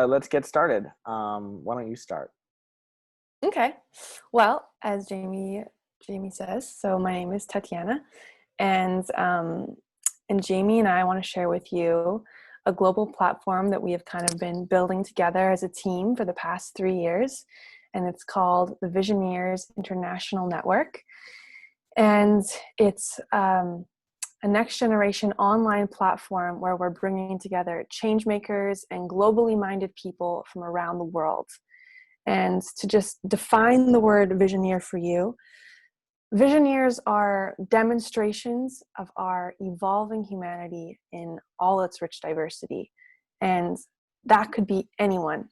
Let's get started. Why don't you start? Okay. Well, as Jamie says, so my name is Tatiana, and um, and Jamie and I want to share with you a global platform that we have kind of been building together as a team for the past 3 years, and it's called the Visioneers International Network, and it's a next generation online platform where we're bringing together change makers and globally minded people from around the world. And to just define the word visioneer for you, visioneers are demonstrations of our evolving humanity in all its rich diversity. And that could be anyone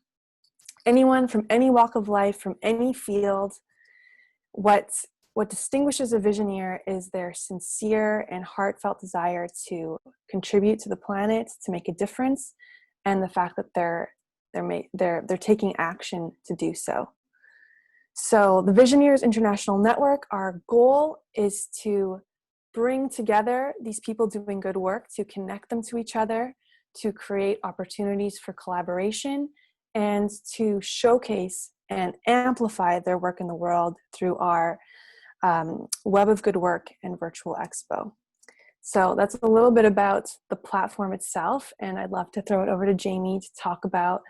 from any walk of life, from any field. What what distinguishes a visioneer is their sincere and heartfelt desire to contribute to the planet, to make a difference, and the fact that they're taking action to do so. So the Visioneers International Network, our goal is to bring together these people doing good work, to connect them to each other, to create opportunities for collaboration, and to showcase and amplify their work in the world through our Web of Good Work and Virtual Expo. So that's a little bit about the platform itself, and I'd love to throw it over to Jamie to talk about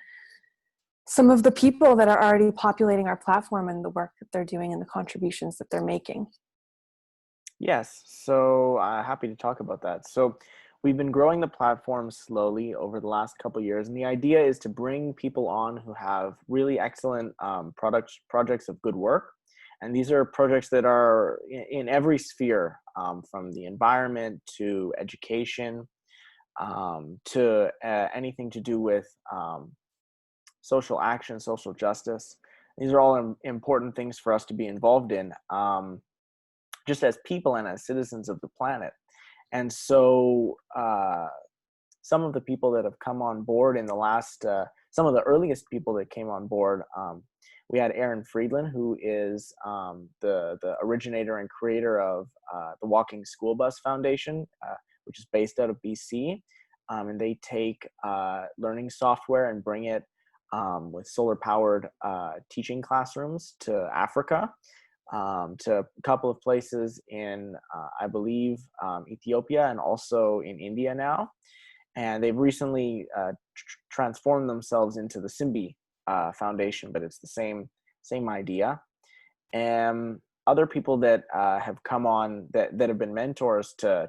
some of the people that are already populating our platform and the work that they're doing and the contributions that they're making. Yes, so happy to talk about that. So we've been growing the platform slowly over the last couple of years, and the idea is to bring people on who have really excellent projects of good work. And these are projects that are in every sphere, from the environment to education, to anything to do with social action, social justice. These are all important things for us to be involved in, just as people and as citizens of the planet. And so some of the people that have come on board in the last, some of the earliest people that came on board, we had Aaron Friedland, who is the originator and creator of the Walking School Bus Foundation, which is based out of BC. And they take learning software and bring it with solar-powered teaching classrooms to Africa, to a couple of places in, I believe, Ethiopia and also in India now. And they've recently transformed themselves into the Simbi Foundation, but it's the same idea. And other people that have come on that have been mentors to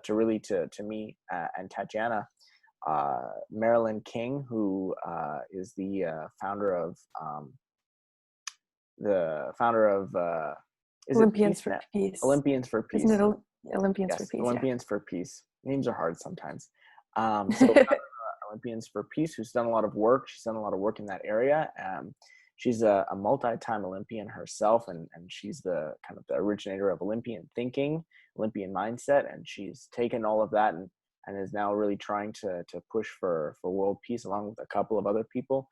me and Tatiana. Marilyn King, who is the founder of is it Olympians Peace for Net? Peace. Olympians for Isn't Peace. it Olympians for Yes, Peace? Olympians for Peace. Names are hard sometimes. So Olympians for Peace, who's done a lot of work. She's done a lot of work in that area. She's a multi-time Olympian herself, and she's the kind of the originator of Olympian thinking, Olympian mindset, and she's taken all of that and is now really trying to push for world peace along with a couple of other people.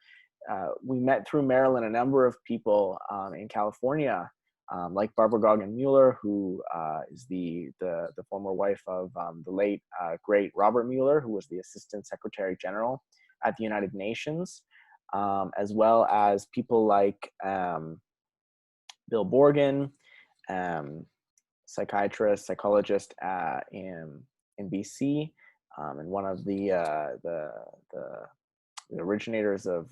We met through Maryland a number of people in California, like Barbara Goggin Mueller, who is the former wife of the late great Robert Mueller, who was the Assistant Secretary General at the United Nations, as well as people like Bill Borgen, psychologist in BC, and one of the originators of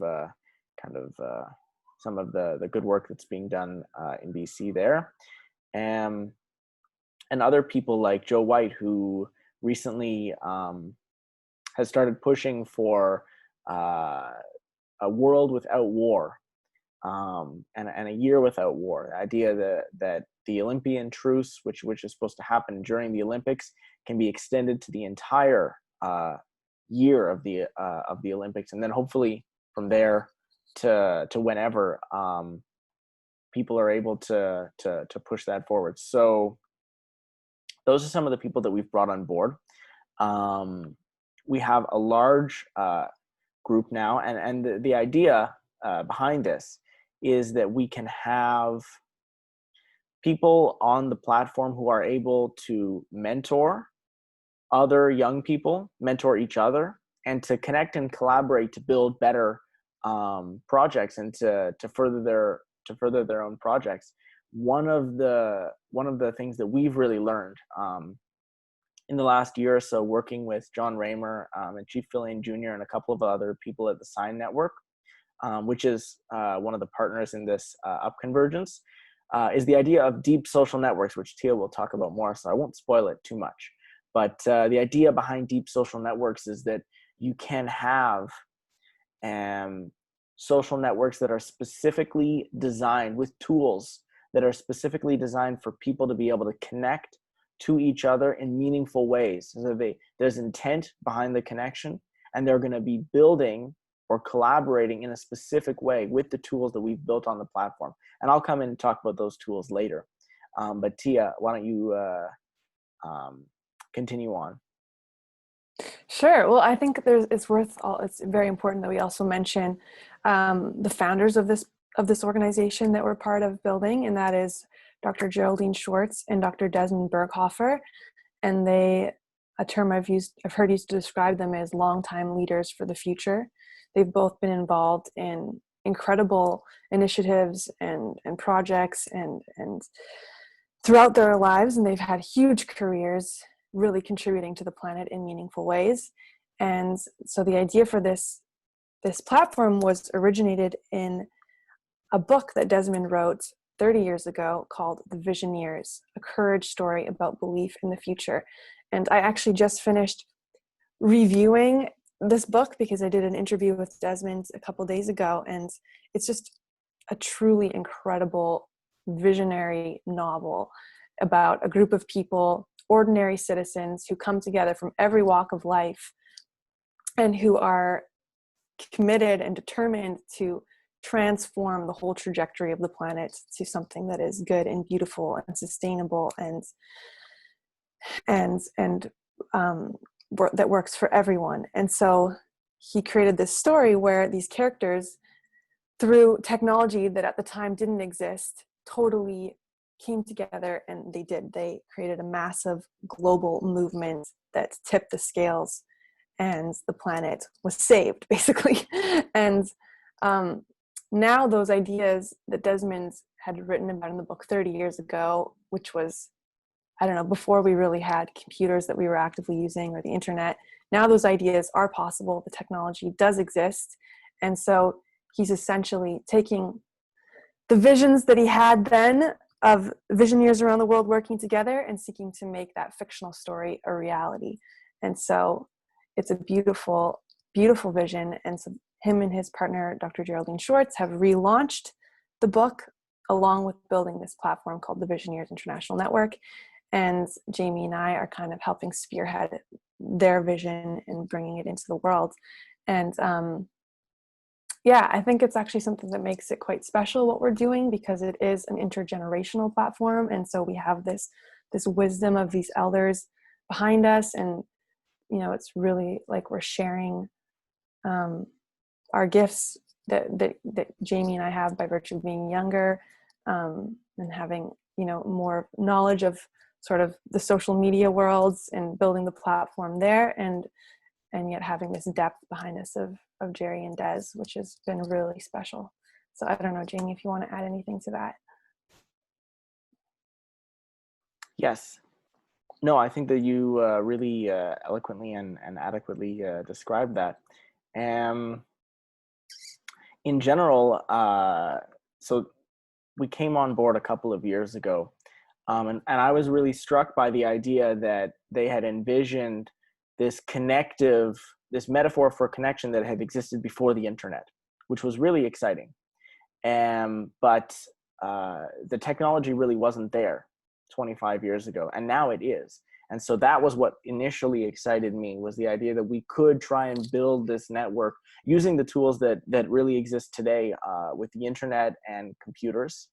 some of the good work that's being done in BC there, and other people like Joe White, who recently has started pushing for a world without war, and a year without war. The idea that the Olympian truce, which is supposed to happen during the Olympics, can be extended to the entire year of the Olympics, and then hopefully from there to whenever people are able to push that forward. So those are some of the people that we've brought on board. We have a large group now, and the idea behind this is that we can have people on the platform who are able to mentor other young people, mentor each other, and to connect and collaborate to build better projects and to further their own projects. One of the things that we've really learned in the last year or so, working with John Raymer and Chief Fillion Jr. and a couple of other people at the Sign Network, which is one of the partners in this upconvergence, is the idea of deep social networks, which Tia will talk about more, so I won't spoil it too much. But the idea behind deep social networks is that you can have social networks that are specifically designed with tools that are specifically designed for people to be able to connect to each other in meaningful ways. So there's intent behind the connection, and they're going to be building or collaborating in a specific way with the tools that we've built on the platform. And I'll come in and talk about those tools later. But Tia, why don't you continue on? Sure. Well, I think it's very important that we also mention the founders of this organization that we're part of building, and that is Dr. Geraldine Schwartz and Dr. Desmond Berghofer. And a term I've heard used to describe them as longtime leaders for the future. They've both been involved in incredible initiatives and projects and throughout their lives, and they've had huge careers really contributing to the planet in meaningful ways. And so the idea for this platform was originated in a book that Desmond wrote 30 years ago called The Visioneers, a courage story about belief in the future. And I actually just finished reviewing this book because I did an interview with Desmond a couple days ago, and it's just a truly incredible visionary novel about a group of people, ordinary citizens who come together from every walk of life and who are committed and determined to transform the whole trajectory of the planet to something that is good and beautiful and sustainable and that works for everyone. And so he created this story where these characters, through technology that at the time didn't exist, totally came together, and they created a massive global movement that tipped the scales, and the planet was saved, basically. And now those ideas that Desmond had written about in the book 30 years ago, which was, I don't know, before we really had computers that we were actively using or the internet, now those ideas are possible. The technology does exist. And so he's essentially taking the visions that he had then of Visioneers around the world working together and seeking to make that fictional story a reality. And so it's a beautiful, beautiful vision. And so him and his partner, Dr. Geraldine Schwartz, have relaunched the book along with building this platform called the Visioneers International Network. And Jamie and I are kind of helping spearhead their vision and bringing it into the world. And I think it's actually something that makes it quite special what we're doing, because it is an intergenerational platform. And so we have this wisdom of these elders behind us. And, it's really like we're sharing our gifts that Jamie and I have by virtue of being younger, and having, more knowledge of sort of the social media worlds and building the platform there, and yet having this depth behind us of Jerry and Des, which has been really special. So I don't know, Jamie, if you want to add anything to that. Yes. No, I think that you really eloquently and adequately described that. In general, so we came on board a couple of years ago, and I was really struck by the idea that they had envisioned this metaphor for connection that had existed before the internet, which was really exciting. But the technology really wasn't there 25 years ago, and now it is. And so that was what initially excited me, was the idea that we could try and build this network using the tools that really exist today with the internet and computers.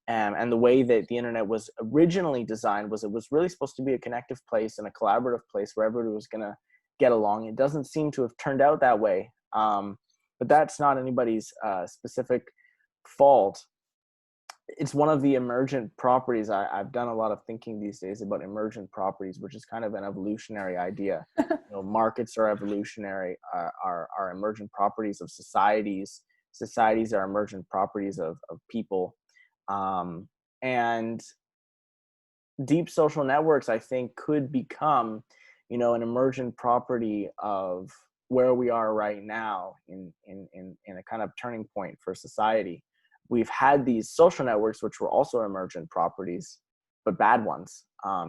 And the way that the internet was originally designed was it was really supposed to be a connective place and a collaborative place where everybody was going to get along. It doesn't seem to have turned out that way, but that's not anybody's specific fault. it's one of the emergent properties. I've done a lot of thinking these days about emergent properties, which is kind of an evolutionary idea. You know, markets are evolutionary, are emergent properties of societies. Societies are emergent properties of people. And deep social networks, I think, could become, you know, an emergent property of where we are right now in a kind of turning point for society. We've had these social networks, which were also emergent properties, but bad ones,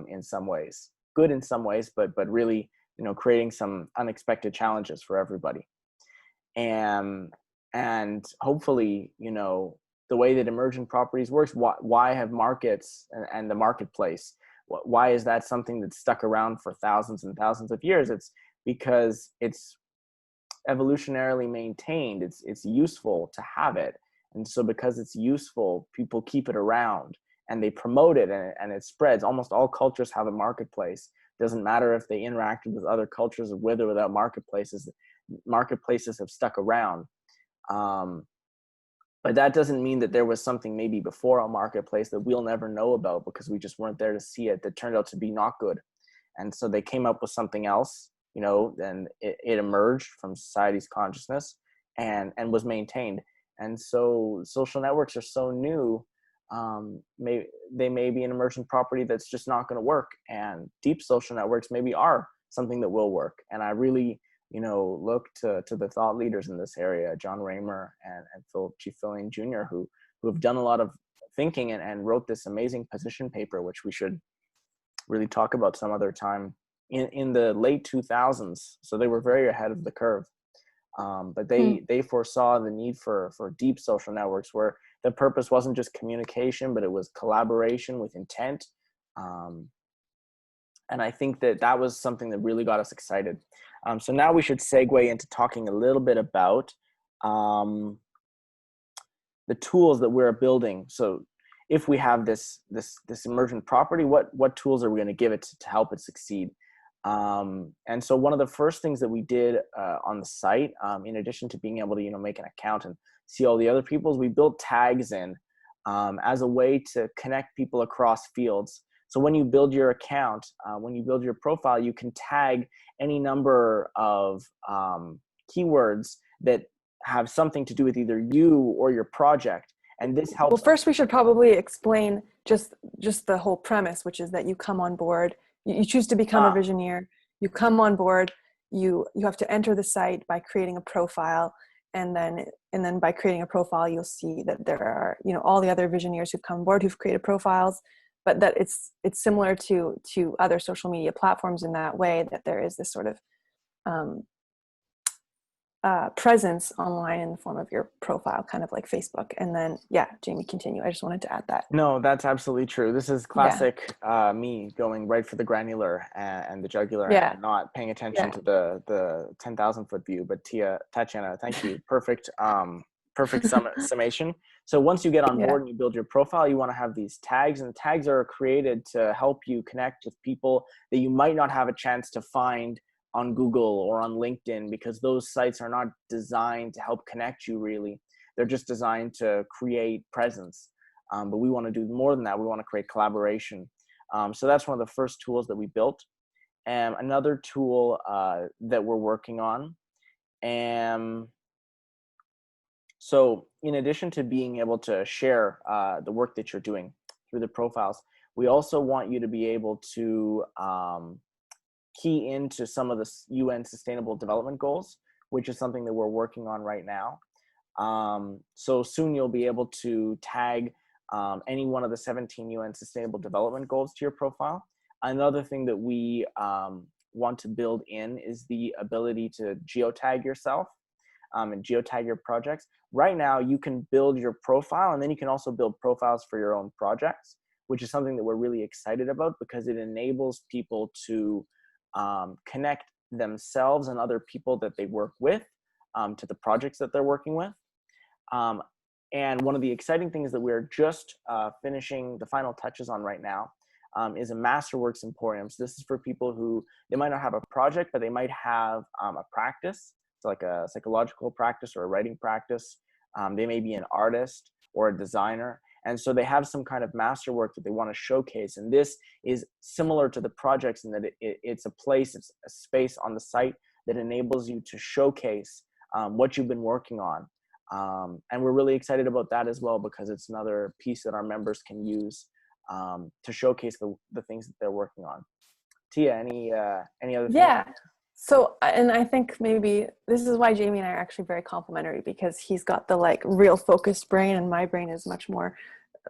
in some ways, good in some ways, but really, you know, creating some unexpected challenges for everybody. And hopefully, you know, the way that emergent properties works, why have markets and the marketplace, why is that something that's stuck around for thousands and thousands of years? It's because it's evolutionarily maintained. It's useful to have it, and so because it's useful, people keep it around and they promote it, and it spreads. Almost all cultures have a marketplace. Doesn't matter if they interacted with other cultures with or without marketplaces. Marketplaces have stuck around. um, but that doesn't mean that there was something maybe before a marketplace that we'll never know about because we just weren't there to see it, that turned out to be not good. And so they came up with something else, you know, and it emerged from society's consciousness and was maintained. And so social networks are so new. They may be an emergent property that's just not going to work, and deep social networks maybe are something that will work. And I really, you know, look to the thought leaders in this area, John Raymer and Philip G. Fillion Jr., who have done a lot of thinking and wrote this amazing position paper, which we should really talk about some other time, in the late 2000s. So they were very ahead of the curve. But Hmm. they foresaw the need for deep social networks where the purpose wasn't just communication, but it was collaboration with intent. Um, and I think that that was something that really got us excited. So now we should segue into talking a little bit about um, the tools that we're building. So if we have this emergent property, what tools are we going to give it to help it succeed? And so one of the first things that we did on the site, in addition to being able to, you know, make an account and see all the other people's, we built tags in, as a way to connect people across fields. So when you build your account, when you build your profile, you can tag any number of keywords that have something to do with either you or your project. And this Well, helps. first we should probably explain just the whole premise, which is that you come on board, you choose to become a Ah, Visioneer, you come on board, you have to enter the site by creating a profile, and then by creating a profile, you'll see that there are, you know, all the other Visioneers who've come on board who've created profiles, but that it's similar to other social media platforms in that way, that there is this sort of um, presence online in the form of your profile, kind of like Facebook. And then, yeah, Jamie, continue. I just wanted to add that. no, that's absolutely true. This is Yeah, classic me going right for the granular and the jugular, yeah, and not paying attention yeah, to the 10,000 foot view. But Tatiana, thank you. Perfect, perfect summation. So once you get on yeah. board and you build your profile, you want to have these tags, and the tags are created to help you connect with people that you might not have a chance to find on Google or on LinkedIn, because those sites are not designed to help connect you really. They're just designed to create presence. But we want to do more than that. We want to create collaboration. So that's one of the first tools that we built. And another tool that we're working on. And so in addition to being able to share the work that you're doing through the profiles, we also want you to be able to key into some of the UN Sustainable Development Goals, which is something that we're working on right now. So soon you'll be able to tag any one of the 17 UN Sustainable Development Goals to your profile. Another thing that we want to build in is the ability to geotag yourself and geotag your projects. Right now, you can build your profile, and then you can also build profiles for your own projects, which is something that we're really excited about because it enables people to connect themselves and other people that they work with to the projects that they're working with. Um, and one of the exciting things that we're just finishing the final touches on right now is a Masterworks Emporium. So this is for people who, they might not have a project, but they might have a practice. So like a psychological practice or a writing practice. They may be an artist or a designer, And so they have some kind of masterwork that they want to showcase. And this is similar to the projects in that it's a place, it's a space on the site that enables you to showcase what you've been working on. And we're really excited about that as well, because it's another piece that our members can use to showcase the things that they're working on. Tia, any other things? Yeah. So, and I think maybe this is why Jamie and I are actually very complementary, because he's got the like real focused brain and my brain is much more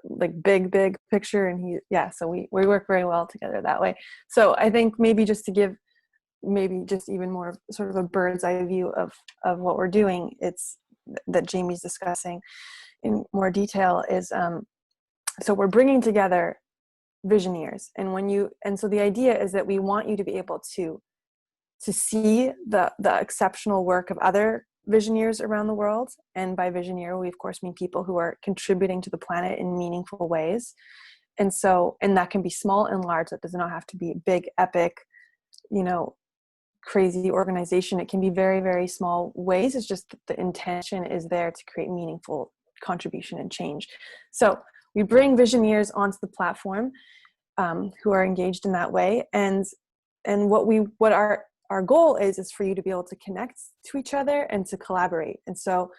like big picture. And so we work very well together that way. So I think maybe just to give maybe just even more sort of a bird's eye view of what we're doing, it's that Jamie's discussing in more detail is, so we're bringing together Visioneers. And so the idea is that we want you to be able to see the exceptional work of other Visioneers around the world. And by Visioneer, we of course mean people who are contributing to the planet in meaningful ways. And that can be small and large. That does not have to be big, epic, crazy organization. It can be very, very small ways. It's just that the intention is there to create meaningful contribution and change. So we bring Visioneers onto the platform who are engaged in that way. And what our goal is for you to be able to connect to each other and to collaborate. And so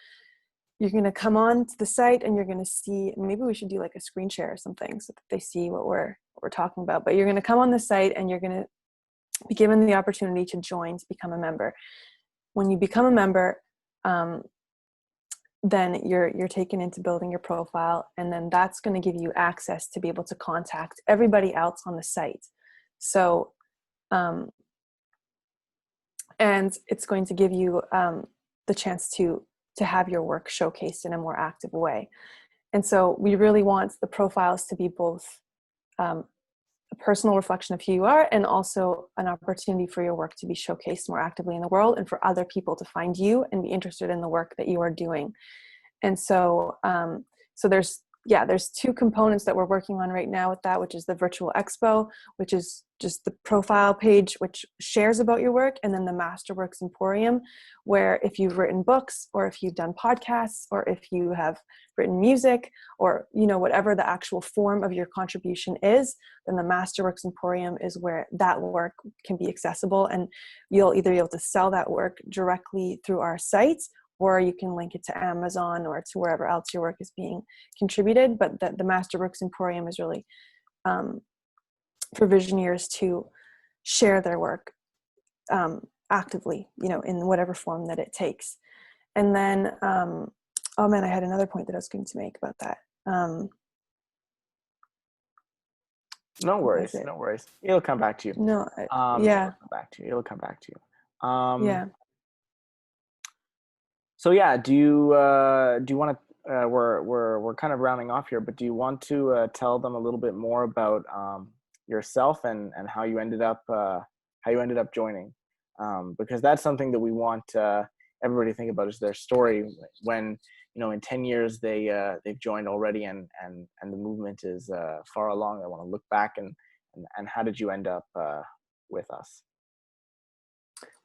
you're going to come on to the site and you're going to see, maybe we should do like a screen share or something so that they see what we're talking about. But you're going to come on the site and you're going to be given the opportunity to join, to become a member. When you become a member, then you're taken into building your profile, and then that's going to give you access to be able to contact everybody else on the site. So, and it's going to give you the chance to have your work showcased in a more active way. And so we really want the profiles to be both a personal reflection of who you are, and also an opportunity for your work to be showcased more actively in the world, and for other people to find you and be interested in the work that you are doing. And so, there's two components that we're working on right now with that, which is the virtual expo, which is just the profile page, which shares about your work, and then the Masterworks Emporium, where if you've written books, or if you've done podcasts, or if you have written music, or, whatever the actual form of your contribution is, then the Masterworks Emporium is where that work can be accessible. And you'll either be able to sell that work directly through our site, or you can link it to Amazon or to wherever else your work is being contributed. But the Masterworks Emporium is really for Visioneers to share their work actively, in whatever form that it takes. And then, oh man, I had another point that I was going to make about that. No worries. It'll come back to you. No, yeah. It'll come back to you. Yeah. So yeah, do you want to? We're kind of rounding off here, but do you want to tell them a little bit more about yourself and how you ended up joining? Because that's something that we want everybody to think about, is their story when in 10 years they've joined already and the movement is far along. They want to look back and how did you end up with us?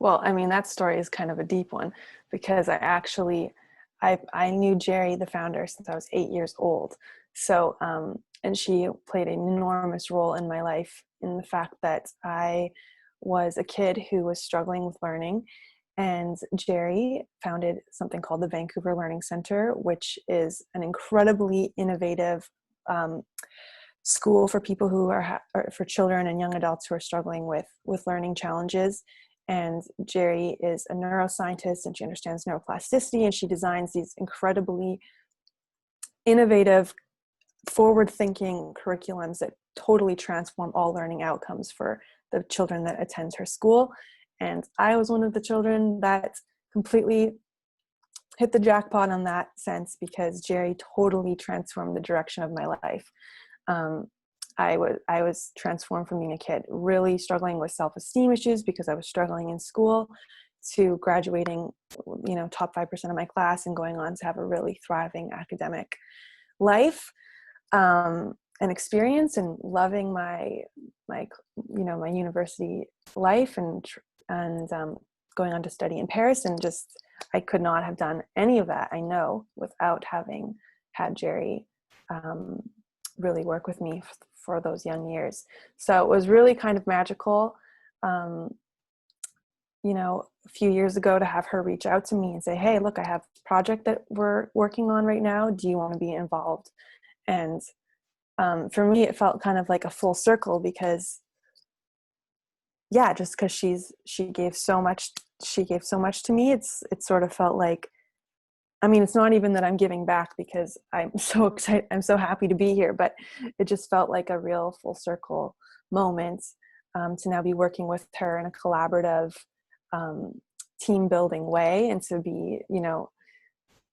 Well, I mean, that story is kind of a deep one, because I knew Jerry, the founder, since I was 8 years old. So, and she played an enormous role in my life, in the fact that I was a kid who was struggling with learning. And Jerry founded something called the Vancouver Learning Center, which is an incredibly innovative school for people who are for children and young adults who are struggling with learning challenges. And Jerry is a neuroscientist, and she understands neuroplasticity, and she designs these incredibly innovative, forward-thinking curriculums that totally transform all learning outcomes for the children that attend her school. And I was one of the children that completely hit the jackpot on that sense, because Jerry totally transformed the direction of my life. I was transformed from being a kid really struggling with self-esteem issues because I was struggling in school, to graduating, top 5% of my class and going on to have a really thriving academic life and experience, and loving my university life, and going on to study in Paris. And just, I could not have done any of that, I know, without having had Jerry um, really work with me for those young years. So it was really kind of magical, um, a few years ago, to have her reach out to me and say, hey, look, I have a project that we're working on right now. Do you want to be involved? And for me, it felt kind of like a full circle, because yeah, just because she gave so much to me, it sort of felt like, I mean, it's not even that I'm giving back, because I'm so excited, I'm so happy to be here, but it just felt like a real full circle moment, to now be working with her in a collaborative, team building way, and to be,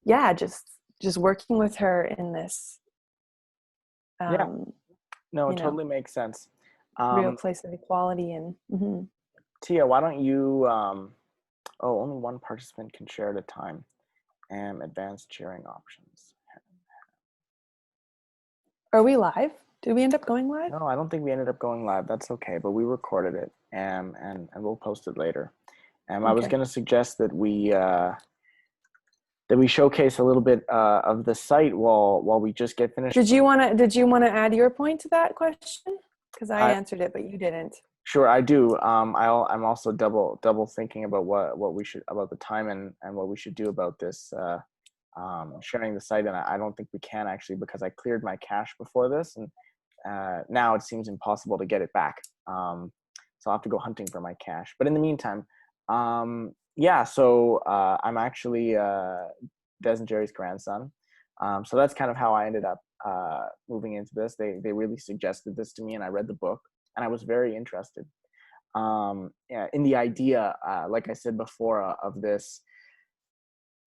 yeah, just working with her in this, Yeah. um, No, you it know, totally makes sense. real Um, place of equality. And mhm. Tia, why don't you, oh, only one participant can share at a time. And advanced cheering options. Are we live? Did we end up going live? No, I don't think we ended up going live. That's okay, but we recorded it, and we'll post it later. I was Okay. going to suggest that we showcase a little bit of the site while we just get finished. Did you want to add your point to that question? Because I I answered it, but you didn't. Sure, I do. I'm also double thinking about what we should about the time and what we should do about this sharing the site, and I don't think we can actually, because I cleared my cache before this, and now it seems impossible to get it back. So I'll have to go hunting for my cache. But in the meantime, yeah. So I'm actually Des and Jerry's grandson. So that's kind of how I ended up moving into this. They really suggested this to me, and I read the book, and I was very interested yeah, in the idea, like I said before, of this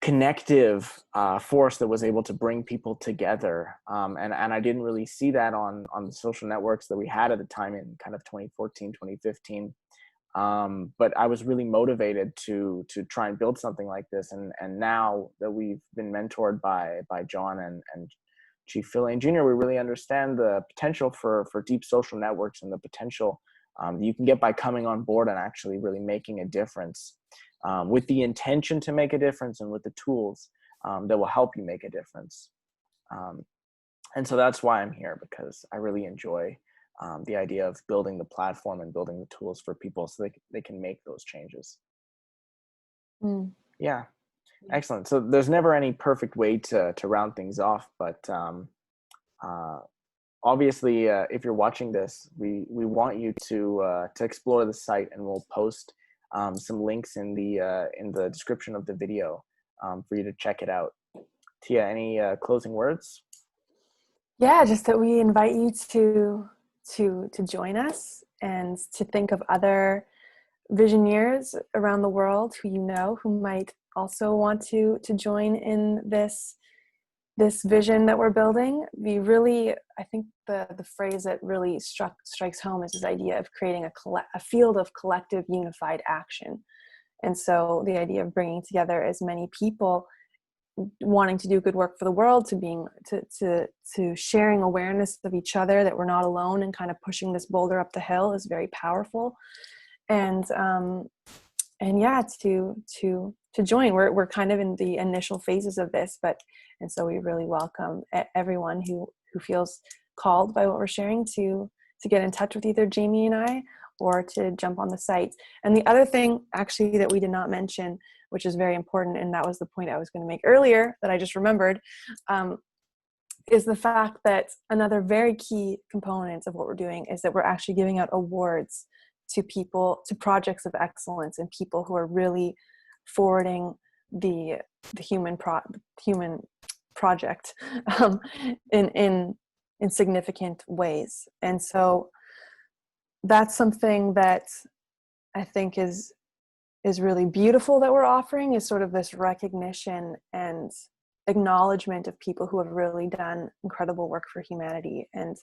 connective force that was able to bring people together. And I didn't really see that on the social networks that we had at the time in kind of 2014, 2015. But I was really motivated to try and build something like this. And now that we've been mentored by John and Chief Phil Lane Jr., we really understand the potential for deep social networks, and the potential you can get by coming on board and actually really making a difference, with the intention to make a difference, and with the tools that will help you make a difference. Um, and so that's why I'm here, because I really enjoy the idea of building the platform and building the tools for people so they can make those changes. Mm. Yeah, excellent. So there's never any perfect way to round things off, but uh, obviously, if you're watching this, we want you to explore the site, and we'll post some links in the description of the video for you to check it out. Tia, any closing words? Yeah, just that we invite you to join us, and to think of other Visioneers around the world who might also want to join in this vision that we're building. I think the phrase that really strikes home is this idea of creating a field of collective unified action. And so the idea of bringing together as many people wanting to do good work for the world, to sharing awareness of each other, that we're not alone, and kind of pushing this boulder up the hill, is very powerful. And yeah, to join. We're kind of in the initial phases of this, and so we really welcome everyone who feels called by what we're sharing to get in touch with either Jamie and I, or to jump on the site. And the other thing actually that we did not mention, which is very important, and that was the point I was going to make earlier that I just remembered, is the fact that another very key component of what we're doing is that we're actually giving out awards to projects of excellence, and people who are really forwarding the human project, in significant ways. And so that's something that I think is really beautiful that we're offering, is sort of this recognition and acknowledgement of people who have really done incredible work for humanity. And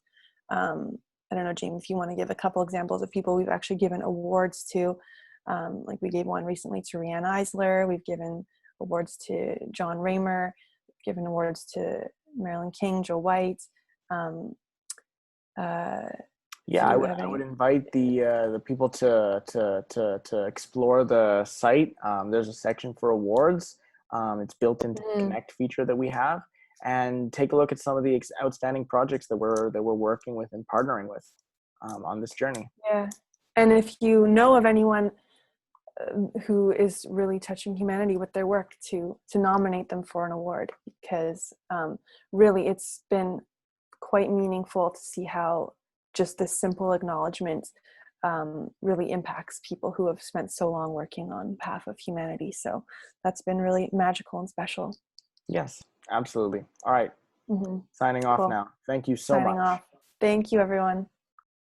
I don't know, Jamie, if you want to give a couple examples of people we've actually given awards to. Like we gave one recently to Rianne Eisler. We've given awards to John Raymer. We've given awards to Marilyn King, Joe White. Yeah, Do I you would have I would any? invite the people to explore the site. There's a section for awards. It's built into the Mm, Connect feature that we have, and take a look at some of the outstanding projects that we're working with and partnering with on this journey. Yeah. And if you know of anyone who is really touching humanity with their work, to nominate them for an award, because really it's been quite meaningful to see how just this simple acknowledgement really impacts people who have spent so long working on behalf of humanity. So that's been really magical and special. Yes, absolutely. All right. Mm-hmm. Signing off Cool. now. Thank you so Signing much. off. Thank you, everyone.